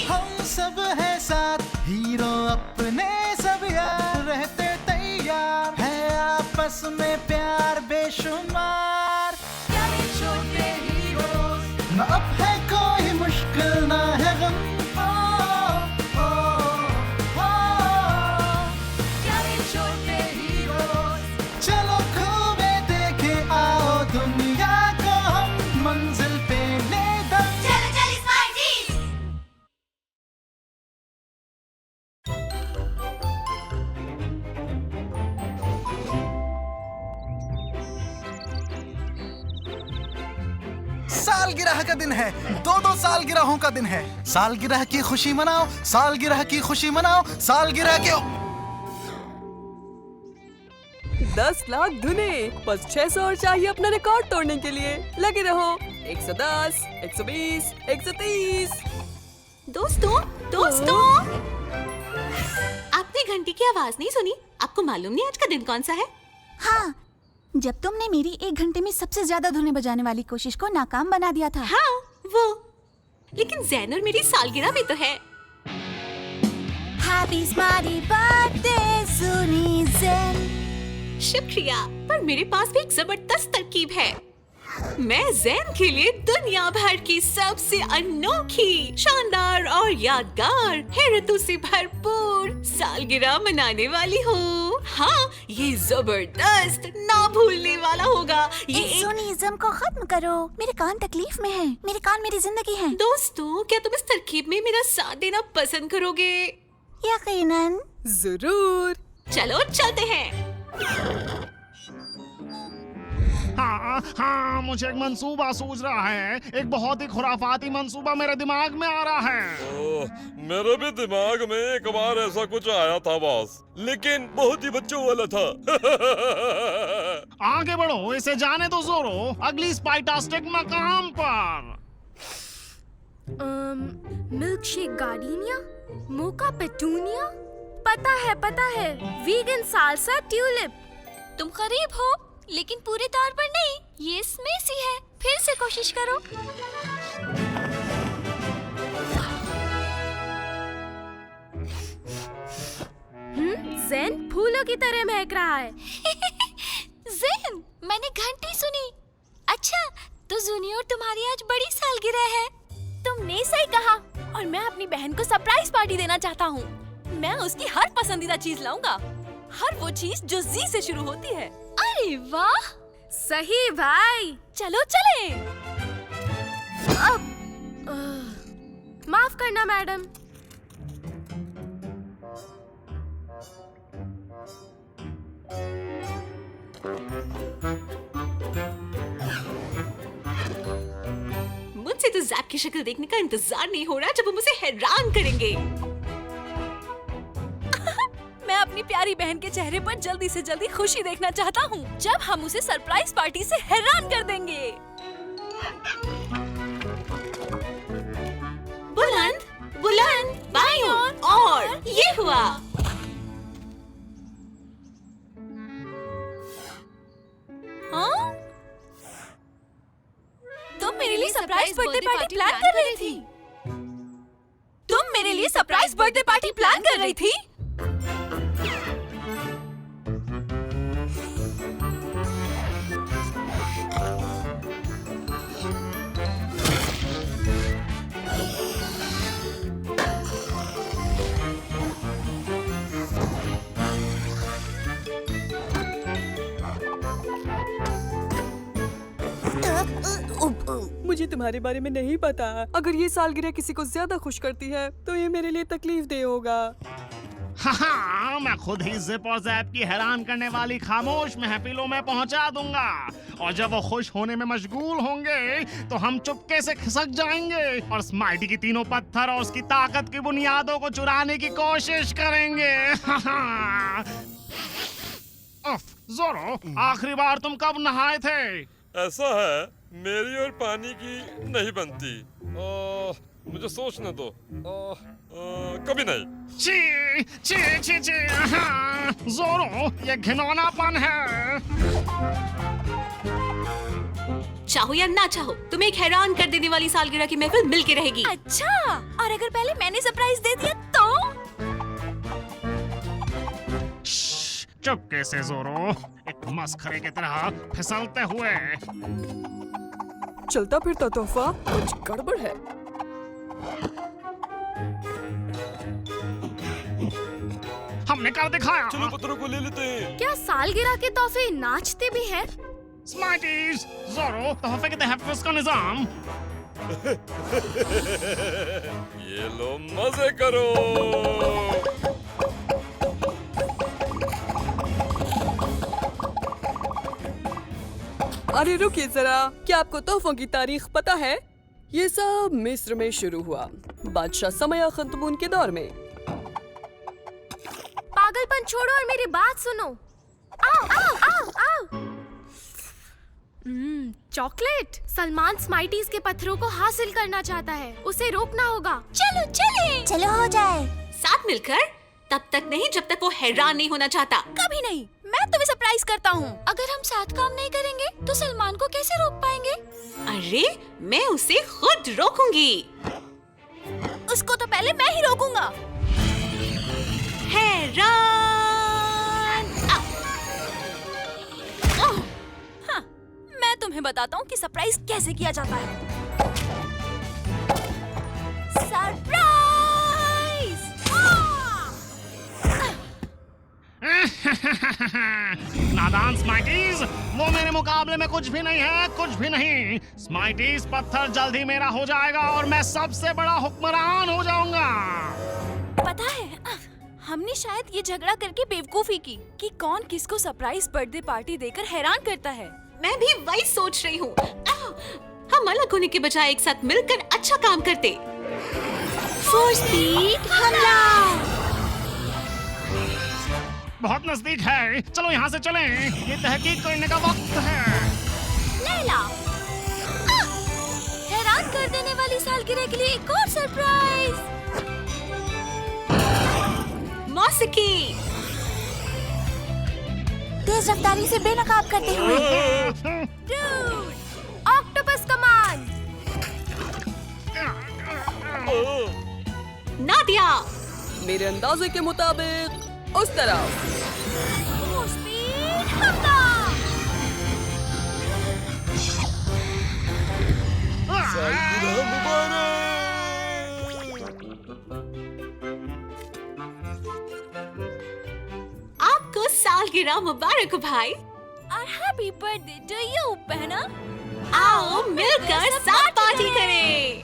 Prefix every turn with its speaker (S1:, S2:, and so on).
S1: हम सब है साथ, हीरो अपने सब यार, रहते तैयार है आपस में प्यार बेशुमार। छोटे हीरोज, न अब है कोई मुश्किल, ना है गम। छोटे हीरोज, चलो घूमे देखे आओ दुनिया को, हम मंजिल पे ले दम। सालगिरह का दिन है, दो सालगिरहों का दिन है। सालगिरह की खुशी मनाओ, सालगिरह की खुशी मनाओ, सालगिरह के
S2: 10 लाख धुने, बस 600 और चाहिए अपना रिकॉर्ड तोड़ने के लिए। लगे रहो। 110, 120, 130।
S3: दोस्तों आपने घंटी की आवाज नहीं सुनी? आपको मालूम नहीं आज का दिन कौन सा है?
S4: हाँ, जब तुमने मेरी 1 घंटे में सबसे ज्यादा धुनें बजाने वाली कोशिश को नाकाम बना दिया था।
S3: हाँ वो, लेकिन ज़ैन और मेरी सालगिरह भी तो है।
S4: हैप्पी स्मार्टी बर्थडे सुनी ज़ैन।
S3: शुक्रिया, पर मेरे पास भी एक जबरदस्त तरकीब है। मैं ज़ैन के लिए दुनिया भर की सबसे अनोखी, शानदार और यादगार हैरतों से भरपूर सालगिरह मनाने वाली हूँ। हाँ, ये जबरदस्त, ना भूलने वाला होगा। ये
S4: इस सुनीज़म को खत्म करो, मेरे कान तकलीफ में हैं। मेरे कान मेरी जिंदगी हैं।
S3: दोस्तों, क्या तुम इस तरकीब में मेरा साथ देना पसंद करोगे?
S4: यकीनन।
S2: जरूर।
S3: चलो चलते हैं।
S5: हाँ, मुझे एक मंसूबा सूझ रहा है। एक बहुत ही खुराफाती मंसूबा मेरे दिमाग में आ रहा है।
S6: मेरे भी दिमाग में एक बार ऐसा कुछ आया था बॉस, लेकिन बहुत ही बच्चों वाला था।
S5: आगे बढ़ो, इसे जाने दो जोरो, अगली स्पाइटास्टिक मकाम पर।
S7: मिल्क शेक गार्डिनिया, मोका पेटूनिया, पता है, वीगन सालसा ट्यूलिप।
S4: तुम करीब हो, लेकिन पूरे तौर पर नहीं। ये स्मेसी है, फिर से कोशिश करो।
S7: ज़ैन फूलों की तरह महक रहा है।
S4: ज़ैन, मैंने घंटी सुनी। अच्छा, तो जूनियर तुम्हारी आज बड़ी सालगिरह है।
S7: तुमने सही कहा, और मैं अपनी बहन को सरप्राइज पार्टी देना चाहता हूँ। मैं उसकी हर पसंदीदा चीज लाऊंगा, हर वो चीज जो जी से शुरू होती है।
S4: अरे वाह,
S7: सही भाई, चलो चले। माफ करना मैडम।
S3: मुझसे तो जैक की शक्ल देखने का इंतजार नहीं हो रहा जब हम उसे हैरान करेंगे।
S7: मैं अपनी प्यारी बहन के चेहरे पर जल्दी से जल्दी खुशी देखना चाहता हूँ, जब हम उसे सरप्राइज पार्टी से हैरान कर देंगे।
S3: बुलंद, बुलंद, बाईं ओर, और ये हुआ।
S7: हाँ? तुम मेरे लिए सरप्राइज बर्थडे पार्टी प्लान कर रही थी? तुम मेरे लिए सरप्राइज बर्थडे पार्टी प्लान कर रही थी?
S2: मुझे तुम्हारे बारे में नहीं पता। अगर ये सालगिरह किसी को ज्यादा खुश करती है तो ये मेरे लिए तकलीफ दे होगा।
S5: हाँ, मैं खुद ही जिप और जैप की हैरान करने वाली खामोश महफिलों में पहुंचा दूंगा, और जब वो खुश होने में मशगूल होंगे तो हम चुपके से खिसक जाएंगे और स्माइटी की तीनों पत्थर और उसकी ताकत की बुनियादों को चुराने की कोशिश करेंगे। जोरो, आखिरी बार तुम कब नहाए थे?
S6: ऐसा है, मेरी और पानी की नहीं बनती। मुझे सोचने दो। कभी नहीं।
S5: ची ची ची ची हाँ, जोरो ये घिनौनापन है।
S3: चाहो या ना चाहो, तुम्हें एक हैरान कर देने वाली सालगिरह की महफिल मिलके रहेगी।
S7: अच्छा, और अगर पहले मैंने सरप्राइज दे दिया तो?
S5: चुपके से जोरो, एक मस्खरे की तरह फिसलते हुए।
S2: चलता फिरता तोहफा, कुछ गड़बड़ है।
S5: हमने कर दिखाया।
S6: चलो पत्थरों को ले लेते हैं।
S7: क्या सालगिरह के तोहफे नाचते भी हैं?
S5: स्मार्टीज, जोरो तोहफे के तहफ़्फ़ुज़ का निजाम।
S6: ये लो मजे करो।
S2: अरे रुकिए जरा, क्या आपको तोहफों की तारीख पता है? ये सब मिस्र में शुरू हुआ, बादशाह समय खंतबून के दौर में।
S7: पागलपन छोड़ो और मेरी बात सुनो। आओ आओ आओ आओ। चॉकलेट। सलमान स्माइटीज के पत्थरों को हासिल करना चाहता है, उसे रोकना होगा।
S4: चलो चले, चलो हो जाए।
S3: साथ मिलकर? तब तक नहीं जब तक वो हैरान नहीं होना चाहता।
S7: कभी नहीं, मैं तुम्हें सरप्राइज करता हूँ।
S4: अगर हम साथ काम नहीं करेंगे तो सलमान को कैसे रोक पाएंगे?
S3: अरे मैं उसे खुद रोकूंगी।
S7: उसको तो पहले मैं ही रोकूंगा।
S3: हैरान।
S7: हाँ, मैं तुम्हें बताता हूँ कि सरप्राइज कैसे किया जाता है। सरप्राइज!
S5: नादान स्मार्टीज, वो मेरे मुकाबले में कुछ भी नहीं है, कुछ भी नहीं। स्मार्टीज पत्थर जल्द ही मेरा हो जाएगा और मैं सबसे बड़ा हुक्मरान हो जाऊंगा।
S7: पता है, हमने शायद ये झगड़ा करके बेवकूफी की कि कौन किसको सरप्राइज बर्थडे पार्टी देकर हैरान करता है।
S3: मैं भी वही सोच रही हूँ। हम अलग होने के बजाय एक साथ मिलकर अच्छा काम करते।
S4: फॉर स्पीड हमला।
S5: बहुत नजदीक है, चलो यहाँ से चलें। ये तहकीक करने का वक्त है।
S4: लैला, हैरान कर देने वाली सालगिरह के लिए एक और सरप्राइज।
S3: मौसीकी।
S4: तेज रफ्तारी से बेनकाब करते हुए।
S7: Dude, octopus command.
S3: नादिया।
S2: मेरे अंदाजे के मुताबिक उस तरफ।
S7: फॉर स्पीड हमला।
S6: सालगिरह मुबारक।
S3: आपको सालगिरह मुबारक भाई।
S7: और हैप्पी बर्थडे टू यू बहना।
S3: आओ मिलकर साथ पार्टी करें।